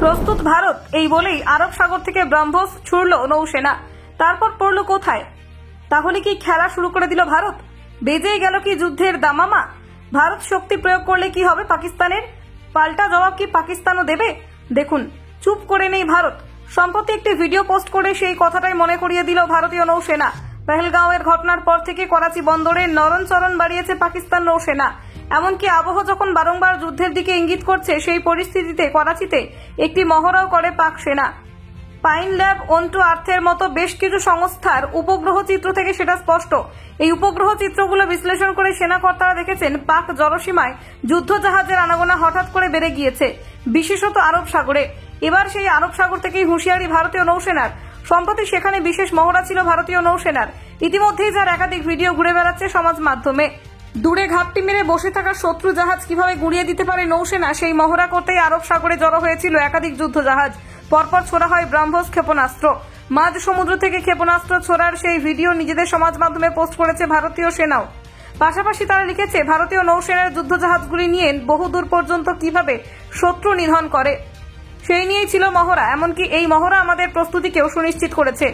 প্রস্তুত ভারত এই বলেই আরব সাগর থেকে ব্রহ্মস ছুড়ল নৌসেনা। তারপর পড়ল কোথায়? তাহলে কি খেলা শুরু করে দিল ভারত? বেজেই গেল কি যুদ্ধের দামামা? ভারত শক্তি প্রয়োগ করলে কি হবে পাকিস্তানের? পাল্টা জবাব কি পাকিস্তানও দেবে? দেখুন, চুপ করে নেই ভারত। সম্প্রতি একটি ভিডিও পোস্ট করে সেই কথাটাই মনে করিয়ে দিল ভারতীয় নৌসেনা। পেহেলগাঁওয়ের ঘটনার পর থেকে করাচি বন্দরে নরণচরণ বাড়িয়েছে পাকিস্তান নৌসেনা। এমনকি আবহ যখন বারংবার যুদ্ধের দিকে ইঙ্গিত করছে, সেই পরিস্থিতিতে করাচিতে একটি মহড়াও করে পাক সেনা। পাইন ল্যাব, অন্টু আর্থের মতো বেশ কিছু সংস্থার উপগ্রহ চিত্র থেকে সেটা স্পষ্ট। এই উপগ্রহ চিত্রগুলো বিশ্লেষণ করে সেনা কর্তারা দেখেছেন পাক জলসীমায় যুদ্ধজাহাজের আনাগোনা হঠাৎ করে বেড়ে গিয়েছে, বিশেষত আরব সাগরে। এবার সেই আরব সাগর থেকেই হুঁশিয়ারি ভারতীয় নৌসেনার। সম্প্রতি সেখানে বিশেষ মহড়া ছিল ভারতীয় নৌসেনার। ইতিমধ্যেই যার একাধিক ভিডিও ঘুরে বেড়াচ্ছে সমাজ মাধ্যমে। দূরে ঘাপটি মেরে বসে থাকা শত্রু জাহাজ কিভাবে গুড়িয়ে দিতে পারে নৌসেনা, সেই মহড়া করতেই আরব সাগরে জড়ো হয়েছিল একাধিক যুদ্ধজাহাজ। পরপর ছোড়া হয় ব্রহ্মস ক্ষেপণাস্ত্র। মাঝ সমুদ্র থেকে ক্ষেপণাস্ত্র ছোড়ার সেই ভিডিও নিজেদের সমাজ মাধ্যমে পোস্ট করেছে ভারতীয় সেনাও। পাশাপাশি তারা লিখেছে, ভারতীয় নৌসেনার যুদ্ধজাহাজগুলি নিয়ে বহুদূর পর্যন্ত কিভাবে শত্রু নিধন করে, সেই নিয়েই ছিল মহড়া। এমনকি এই মহড়া আমাদের প্রস্তুতিকেও সুনিশ্চিত করেছে।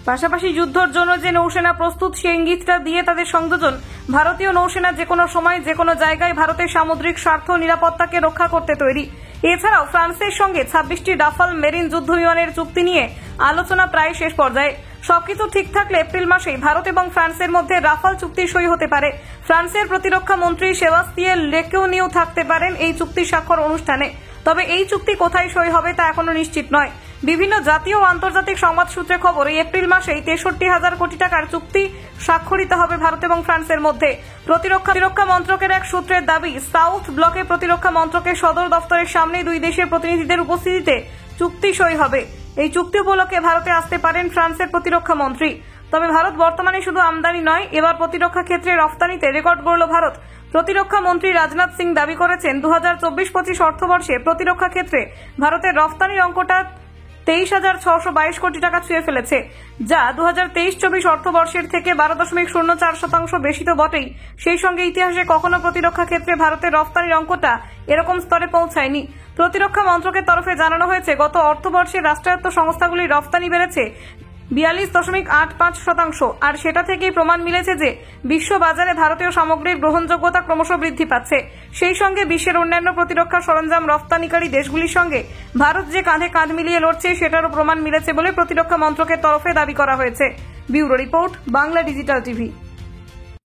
পাশাপাশি যুদ্ধের জন্য যে নৌসেনা প্রস্তুত, সেই ইঙ্গিতটা দিয়ে তাদের সংযোজন। ভারতীয় নৌসেনা যে কোনো সময় যে কোনো জায়গায় ভারতের সামুদ্রিক স্বার্থ নিরাপত্তাকে রক্ষা করতে তৈরি। এছাড়াও ফ্রান্সের সঙ্গে 26টি রাফাল মেরিন যুদ্ধ বিমানের চুক্তি নিয়ে আলোচনা প্রায় শেষ পর্যায়ে। সবকিছু ঠিক থাকলে এপ্রিল মাসেই ভারত এবং ফ্রান্সের মধ্যে রাফাল চুক্তি সই হতে পারে। ফ্রান্সের প্রতিরক্ষা মন্ত্রী সেবাস্তিয়ান লেকেউনিও থাকতে পারেন এই চুক্তি স্বাক্ষর অনুষ্ঠানে। তবে এই চুক্তি কোথায় সই হবে তা এখনো নিশ্চিত নয়। বিভিন্ন জাতীয় ও আন্তর্জাতিক সংবাদ সূত্রে খবর, এই এপ্রিল মাসেই 63,000 কোটি টাকার চুক্তি স্বাক্ষরিত হবে ভারত এবং ফ্রান্সের মধ্যে। প্রতিরক্ষা মন্ত্রকের এক সূত্রের দাবি, সাউথ ব্লকে প্রতিরক্ষা মন্ত্রকের সদর দফতরের সামনে দুই দেশের প্রতিনিধিদের উপস্থিতিতে চুক্তি সই হবে। এই চুক্তি উপলক্ষে ভারতে আসতে পারেন ফ্রান্সের প্রতিরক্ষা মন্ত্রী। তবে ভারত বর্তমানে শুধু আমদানি নয়, এবার প্রতিরক্ষা ক্ষেত্রে রফতানিতে রেকর্ড গড়ল ভারত। প্রতিরক্ষা মন্ত্রী রাজনাথ সিং দাবি করেছেন, 2024-25 অর্থবর্ষে প্রতিরক্ষা ক্ষেত্রে ভারতের রফতানির অঙ্কটা 23,622 কোটি টাকা ছুঁয়ে ফেলেছে, যা 2023-24 অর্থবর্ষের থেকে 12.04% বেশি তো বটেই। সেই সঙ্গে ইতিহাসে কখনো প্রতিরক্ষা ক্ষেত্রে ভারতের রফতানির অঙ্কটা এরকম স্তরে পৌঁছায়নি। প্রতিরক্ষা মন্ত্রকের তরফে জানানো হয়েছে, গত অর্থবর্ষে রাষ্ট্রায়ত্ত সংস্থাগুলির রফতানি বেড়েছে 42.85%। আর সেটা থেকেই প্রমাণ মিলেছে যে বিশ্ব বাজারে ভারতীয় সামগ্রীর গ্রহণযোগ্যতা ক্রমশ বৃদ্ধি পাচ্ছে। সেই সঙ্গে বিশ্বের অন্যান্য প্রতিরক্ষা সরঞ্জাম রফতানিকারী দেশগুলির সঙ্গে ভারত যে কাঁধে কাঁধ মিলিয়ে লড়ছে, সেটারও প্রমাণ মিলেছে বলে প্রতিরক্ষা মন্ত্রকের তরফে দাবি করা হয়েছে। Bureau report, Bangla digital TV.